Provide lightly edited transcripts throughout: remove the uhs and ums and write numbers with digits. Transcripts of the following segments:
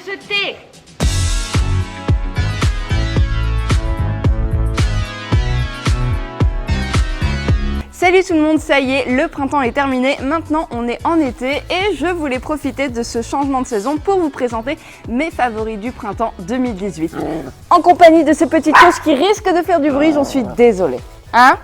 se tait. Salut tout le monde, ça y est, le printemps est terminé, maintenant on est en été et je voulais profiter de ce changement de saison pour vous présenter mes favoris du printemps 2018. En compagnie de ces petites choses qui risquent de faire du bruit, j'en suis désolée. Hein ?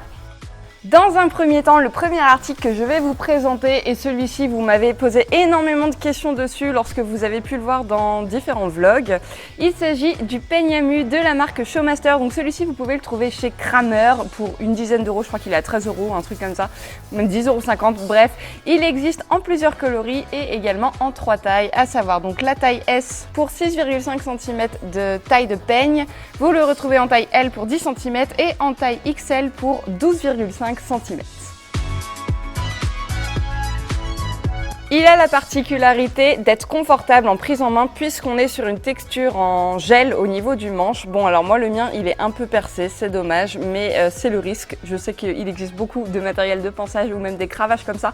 Dans un premier temps, le premier article que je vais vous présenter, et celui-ci vous m'avez posé énormément de questions dessus lorsque vous avez pu le voir dans différents vlogs. Il s'agit du peigne à mu de la marque Showmaster. Donc celui-ci vous pouvez le trouver chez Kramer pour une dizaine d'euros, je crois qu'il est à 13 euros, un truc comme ça, même 10,50 €. Bref, il existe en plusieurs coloris et également en 3 tailles, à savoir donc la taille S pour 6,5 cm de taille de peigne. Vous le retrouvez en taille L pour 10 cm et en taille XL pour 12,5 cm. Il a la particularité d'être confortable en prise en main puisqu'on est sur une texture en gel au niveau du manche. Bon, alors moi le mien il est un peu percé, c'est dommage, mais c'est le risque. Je sais qu'il existe beaucoup de matériel de ponçage ou même des cravaches comme ça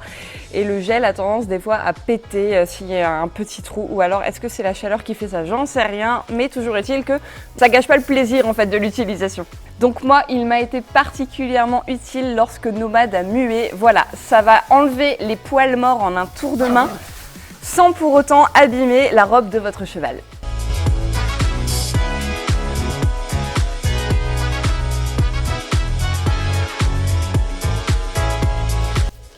et le gel a tendance des fois à péter s'il y a un petit trou, ou alors est-ce que c'est la chaleur qui fait ça? J'en sais rien, mais toujours est-il que ça gâche pas le plaisir en fait de l'utilisation. Donc moi, il m'a été particulièrement utile lorsque Nomade a mué. Voilà, ça va enlever les poils morts en un tour de main sans pour autant abîmer la robe de votre cheval.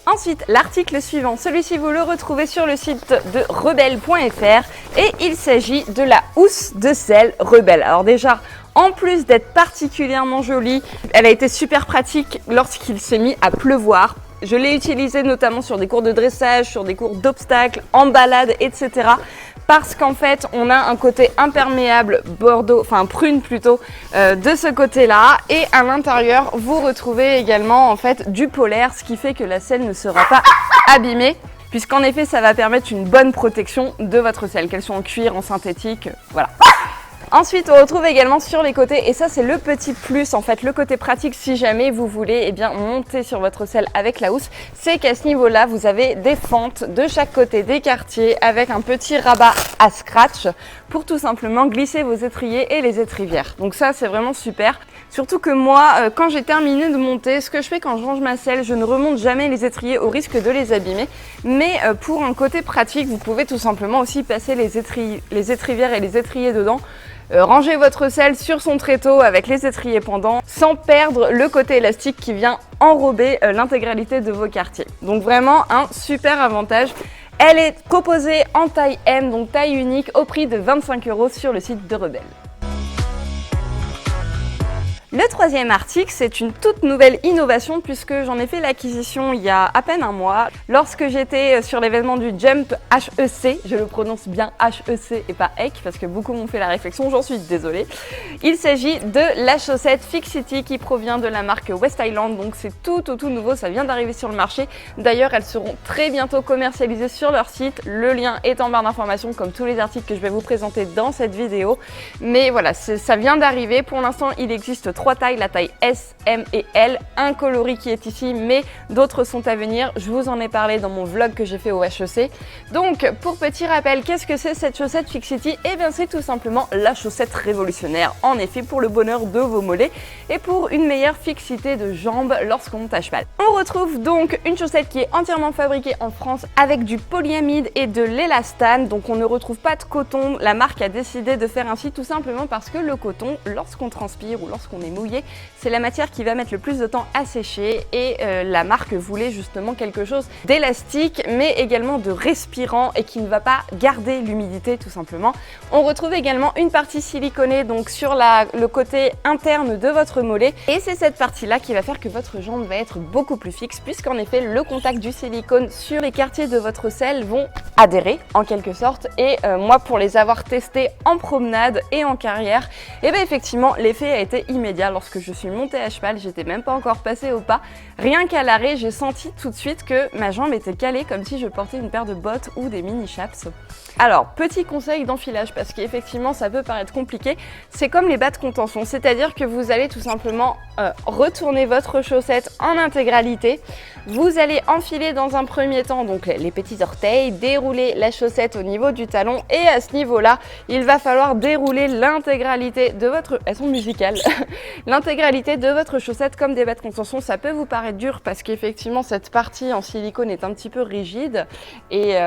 Ensuite, l'article suivant, celui-ci vous le retrouvez sur le site de rebelle.fr et il s'agit de la housse de selle Rebelle. Alors déjà, en plus d'être particulièrement jolie, elle a été super pratique lorsqu'il s'est mis à pleuvoir. Je l'ai utilisée notamment sur des cours de dressage, sur des cours d'obstacles, en balade, etc. Parce qu'en fait, on a un côté imperméable bordeaux, enfin prune plutôt, de ce côté-là. Et à l'intérieur, vous retrouvez également en fait du polaire, ce qui fait que la selle ne sera pas abîmée. Puisqu'en effet, ça va permettre une bonne protection de votre selle, qu'elle soit en cuir, en synthétique, voilà. Ensuite, on retrouve également sur les côtés, et ça c'est le petit plus en fait, le côté pratique si jamais vous voulez monter sur votre selle avec la housse, c'est qu'à ce niveau-là, vous avez des fentes de chaque côté des quartiers avec un petit rabat à scratch pour tout simplement glisser vos étriers et les étrivières. Donc ça c'est vraiment super. Surtout que moi, quand j'ai terminé de monter, ce que je fais quand je range ma selle, je ne remonte jamais les étriers au risque de les abîmer. Mais pour un côté pratique, vous pouvez tout simplement aussi passer les étrivières et les étriers dedans. Rangez votre selle sur son tréteau avec les étriers pendants sans perdre le côté élastique qui vient enrober l'intégralité de vos quartiers. Donc vraiment un super avantage. Elle est composée en taille M, donc taille unique, au prix de 25 € sur le site de Rebelle. Le troisième article, c'est une toute nouvelle innovation puisque j'en ai fait l'acquisition il y a à peine un mois lorsque j'étais sur l'événement du Jump HEC, je le prononce bien HEC et pas HEC parce que beaucoup m'ont fait la réflexion, j'en suis désolée. Il s'agit de la chaussette Fixity qui provient de la marque West Island, donc c'est tout nouveau, ça vient d'arriver sur le marché. D'ailleurs, elles seront très bientôt commercialisées sur leur site, le lien est en barre d'information comme tous les articles que je vais vous présenter dans cette vidéo. Mais voilà, ça vient d'arriver, pour l'instant il existe 3 tailles, la taille S, M et L, un coloris qui est ici, mais d'autres sont à venir. Je vous en ai parlé dans mon vlog que j'ai fait au HEC. Donc, pour petit rappel, qu'est-ce que c'est cette chaussette Fixity? Eh bien, c'est tout simplement la chaussette révolutionnaire, en effet, pour le bonheur de vos mollets et pour une meilleure fixité de jambes lorsqu'on monte à cheval. On retrouve donc une chaussette qui est entièrement fabriquée en France avec du polyamide et de l'élastane, donc on ne retrouve pas de coton. La marque a décidé de faire ainsi tout simplement parce que le coton, lorsqu'on transpire ou lorsqu'on est mouillé, c'est la matière qui va mettre le plus de temps à sécher et la marque voulait justement quelque chose d'élastique mais également de respirant et qui ne va pas garder l'humidité tout simplement. On retrouve également une partie siliconée donc sur le côté interne de votre mollet et c'est cette partie là qui va faire que votre jambe va être beaucoup plus fixe puisqu'en effet le contact du silicone sur les quartiers de votre selle vont adhérer en quelque sorte et moi pour les avoir testés en promenade et en carrière, et bien effectivement l'effet a été immédiat. hier lorsque je suis montée à cheval, j'étais même pas encore passée au pas. Rien qu'à l'arrêt, j'ai senti tout de suite que ma jambe était calée comme si je portais une paire de bottes ou des mini chaps. Alors, petit conseil d'enfilage, parce qu'effectivement ça peut paraître compliqué, c'est comme les bas de contention, c'est-à-dire que vous allez tout simplement retourner votre chaussette en intégralité. Vous allez enfiler dans un premier temps donc les petits orteils, dérouler la chaussette au niveau du talon et à ce niveau-là, il va falloir dérouler l'intégralité de votre... Elles sont musicales. L'intégralité de votre chaussette comme des bas de contention. Ça peut vous paraître dur parce qu'effectivement cette partie en silicone est un petit peu rigide et...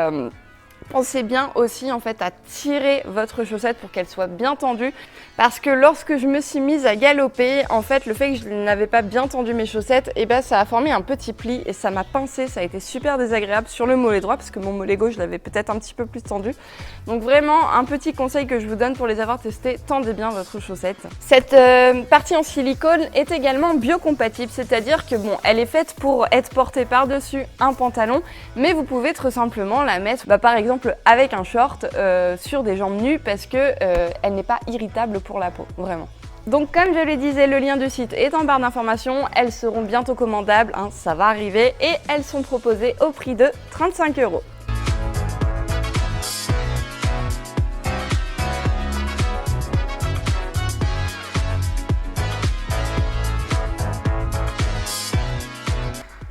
Pensez bien aussi en fait à tirer votre chaussette pour qu'elle soit bien tendue parce que lorsque je me suis mise à galoper, en fait le fait que je n'avais pas bien tendu mes chaussettes, et ben ça a formé un petit pli et ça m'a pincé, ça a été super désagréable sur le mollet droit parce que mon mollet gauche je l'avais peut-être un petit peu plus tendu. Donc vraiment un petit conseil que je vous donne pour les avoir testés, tendez bien votre chaussette. Cette partie en silicone est également biocompatible, c'est-à-dire que bon, elle est faite pour être portée par-dessus un pantalon, mais vous pouvez tout simplement la mettre par exemple avec un short sur des jambes nues parce que elle n'est pas irritable pour la peau, vraiment. Donc comme je le disais, le lien du site est en barre d'informations, elles seront bientôt commandables, hein, ça va arriver, et elles sont proposées au prix de 35 €.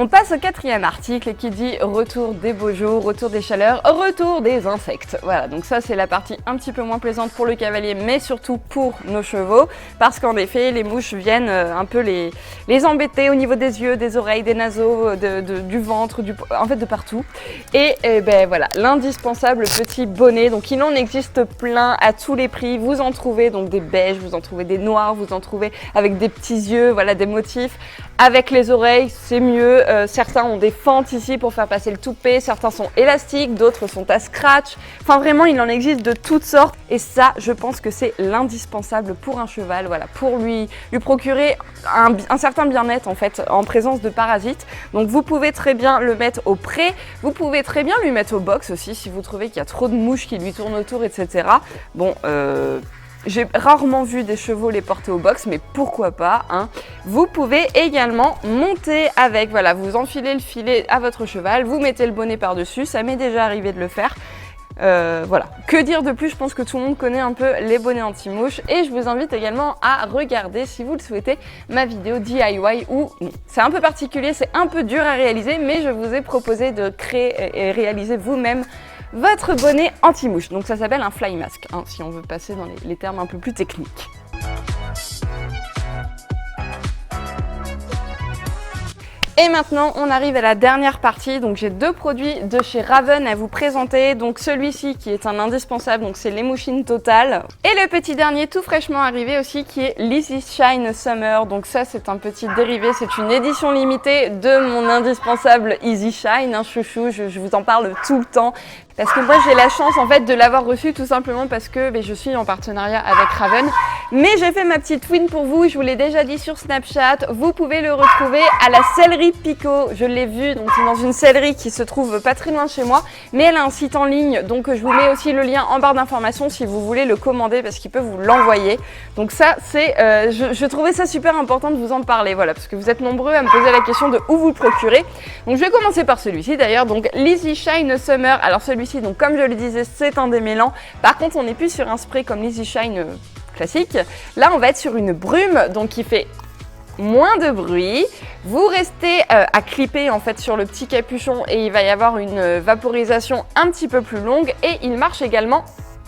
On passe au 4e article qui dit retour des beaux jours, retour des chaleurs, retour des insectes. Voilà, donc ça c'est la partie un petit peu moins plaisante pour le cavalier, mais surtout pour nos chevaux, parce qu'en effet les mouches viennent un peu les embêter au niveau des yeux, des oreilles, des naseaux, du ventre, en fait de partout. Et ben voilà, l'indispensable petit bonnet, donc il en existe plein à tous les prix, vous en trouvez donc des beiges, vous en trouvez des noirs, vous en trouvez avec des petits yeux, voilà des motifs. Avec les oreilles, c'est mieux. Certains ont des fentes ici pour faire passer le toupet, certains sont élastiques, d'autres sont à scratch. Enfin vraiment, il en existe de toutes sortes. Et ça, je pense que c'est l'indispensable pour un cheval, voilà, pour lui procurer un certain bien-être en fait, en présence de parasites. Donc vous pouvez très bien le mettre au pré, vous pouvez très bien lui mettre au box aussi si vous trouvez qu'il y a trop de mouches qui lui tournent autour, etc. Bon, j'ai rarement vu des chevaux les porter au box, mais pourquoi pas, hein. Vous pouvez également monter avec, voilà, vous enfilez le filet à votre cheval, vous mettez le bonnet par-dessus, ça m'est déjà arrivé de le faire. Voilà, que dire de plus, je pense que tout le monde connaît un peu les bonnets anti-mouches et je vous invite également à regarder, si vous le souhaitez, ma vidéo DIY où c'est un peu particulier, c'est un peu dur à réaliser, mais je vous ai proposé de créer et réaliser vous-même votre bonnet anti-mouche. Donc ça s'appelle un fly mask, hein, si on veut passer dans les termes un peu plus techniques. Et maintenant, on arrive à la dernière partie. Donc j'ai deux produits de chez Raven à vous présenter. Donc celui-ci qui est un indispensable, donc c'est l'Emushin Total. Et le petit dernier tout fraîchement arrivé aussi qui est l'Easy Shine Summer. Donc ça c'est un petit dérivé, c'est une édition limitée de mon indispensable Easy Shine, hein, chouchou, je vous en parle tout le temps. Parce que moi j'ai la chance en fait de l'avoir reçu tout simplement parce que je suis en partenariat avec Raven. Mais j'ai fait ma petite win pour vous, je vous l'ai déjà dit sur Snapchat. Vous pouvez le retrouver à la sellerie Pico. Je l'ai vu, donc c'est dans une sellerie qui se trouve pas très loin de chez moi. Mais elle a un site en ligne, donc je vous mets aussi le lien en barre d'informations si vous voulez le commander parce qu'il peut vous l'envoyer. Donc ça c'est, je trouvais ça super important de vous en parler, voilà, parce que vous êtes nombreux à me poser la question de où vous le procurez. Donc je vais commencer par celui-ci d'ailleurs, donc l'Easy Shine Summer. Alors celui-ci, donc comme je le disais, c'est un démêlant. Par contre, on n'est plus sur un spray comme l'Easy Shine classique. Là, on va être sur une brume, donc qui fait moins de bruit. Vous restez à clipper en fait sur le petit capuchon et il va y avoir une vaporisation un petit peu plus longue et il marche également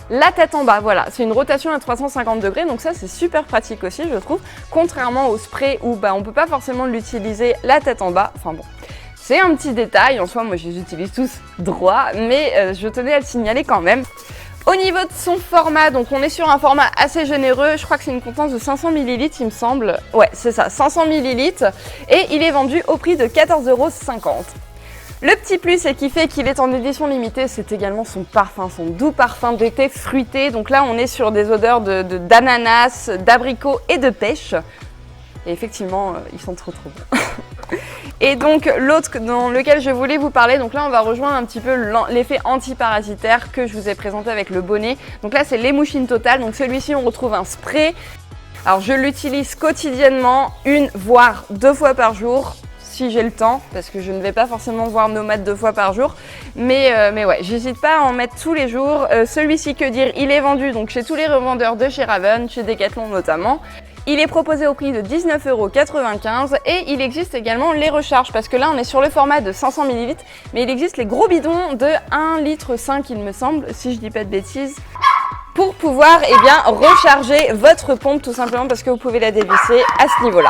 la tête en bas. Voilà, c'est une rotation à 350 degrés, donc ça c'est super pratique aussi je trouve, contrairement au spray où on peut pas forcément l'utiliser la tête en bas. Enfin bon, c'est un petit détail, en soi moi je les utilise tous droit, mais je tenais à le signaler quand même. Au niveau de son format, donc on est sur un format assez généreux, je crois que c'est une contenance de 500 ml il me semble. Ouais, c'est ça, 500 ml et il est vendu au prix de 14,50 €. Le petit plus et qui fait qu'il est en édition limitée, c'est également son parfum, son doux parfum d'été fruité. Donc là on est sur des odeurs d'ananas, d'abricot et de pêche. Et effectivement, ils sont trop bons. Et donc l'autre dans lequel je voulais vous parler, donc là on va rejoindre un petit peu l'effet antiparasitaire que je vous ai présenté avec le bonnet. Donc là c'est l'Emushin Total, donc celui-ci on retrouve un spray. Alors je l'utilise quotidiennement, 1 voire 2 fois par jour. Si j'ai le temps, parce que je ne vais pas forcément voir Nomade 2 fois par jour. Mais ouais, j'hésite pas à en mettre tous les jours. Celui-ci, que dire, il est vendu donc chez tous les revendeurs de chez Raven, chez Decathlon notamment. Il est proposé au prix de 19,95 € et il existe également les recharges parce que là on est sur le format de 500 ml mais il existe les gros bidons de 1,5 litre il me semble, si je dis pas de bêtises, pour pouvoir recharger votre pompe tout simplement parce que vous pouvez la dévisser à ce niveau-là.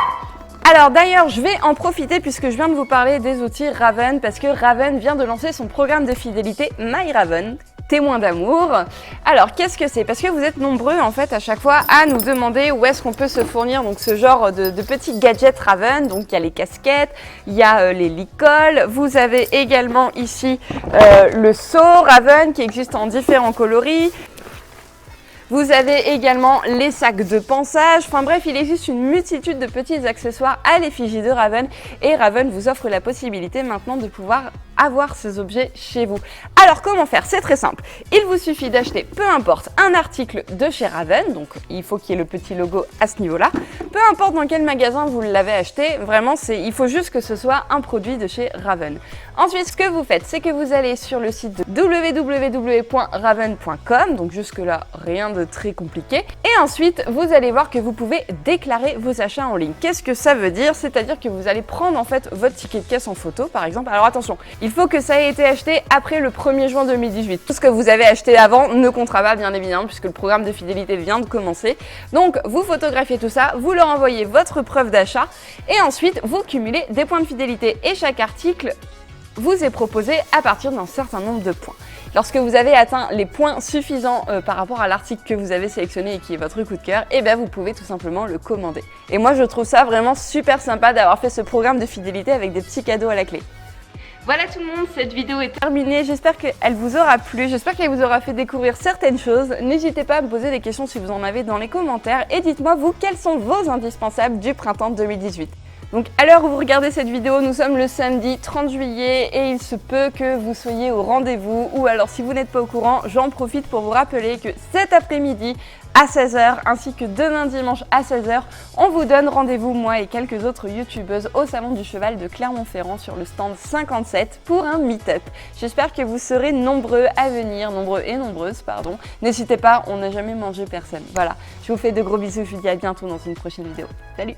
Alors d'ailleurs, je vais en profiter puisque je viens de vous parler des outils Raven parce que Raven vient de lancer son programme de fidélité My Raven. Témoin d'amour. Alors qu'est-ce que c'est? Parce que vous êtes nombreux en fait à chaque fois à nous demander où est-ce qu'on peut se fournir donc ce genre de petits gadgets Raven. Donc il y a les casquettes, il y a les licoles, vous avez également ici le seau Raven qui existe en différents coloris. Vous avez également les sacs de pansage, enfin bref, il existe une multitude de petits accessoires à l'effigie de Raven et Raven vous offre la possibilité maintenant de pouvoir avoir ces objets chez vous. Alors comment faire? C'est très simple. Il vous suffit d'acheter, peu importe, un article de chez Raven, donc il faut qu'il y ait le petit logo à ce niveau-là. Peu importe dans quel magasin vous l'avez acheté, vraiment, il faut juste que ce soit un produit de chez Raven. Ensuite, ce que vous faites, c'est que vous allez sur le site de www.raven.com, donc jusque-là, rien de très compliqué. Et ensuite, vous allez voir que vous pouvez déclarer vos achats en ligne. Qu'est-ce que ça veut dire? C'est-à-dire que vous allez prendre en fait votre ticket de caisse en photo, par exemple. Alors attention, il faut que ça ait été acheté après le 1er juin 2018. Tout ce que vous avez acheté avant ne comptera pas, bien évidemment, puisque le programme de fidélité vient de commencer. Donc, vous photographiez tout ça, vous leur envoyez votre preuve d'achat et ensuite, vous cumulez des points de fidélité. Et chaque article vous est proposé à partir d'un certain nombre de points. Lorsque vous avez atteint les points suffisants par rapport à l'article que vous avez sélectionné et qui est votre coup de cœur, et bien vous pouvez tout simplement le commander. Et moi je trouve ça vraiment super sympa d'avoir fait ce programme de fidélité avec des petits cadeaux à la clé. Voilà tout le monde, cette vidéo est terminée, j'espère qu'elle vous aura plu, j'espère qu'elle vous aura fait découvrir certaines choses. N'hésitez pas à me poser des questions si vous en avez dans les commentaires et dites-moi vous quels sont vos indispensables du printemps 2018. Donc à l'heure où vous regardez cette vidéo, nous sommes le samedi 30 juillet et il se peut que vous soyez au rendez-vous ou alors si vous n'êtes pas au courant, j'en profite pour vous rappeler que cet après-midi à 16 h ainsi que demain dimanche à 16 h, on vous donne rendez-vous moi et quelques autres youtubeuses au Salon du Cheval de Clermont-Ferrand sur le stand 57 pour un meet-up. J'espère que vous serez nombreux à venir, nombreux et nombreuses, pardon. N'hésitez pas, on n'a jamais mangé personne. Voilà, je vous fais de gros bisous, je vous dis à bientôt dans une prochaine vidéo. Salut!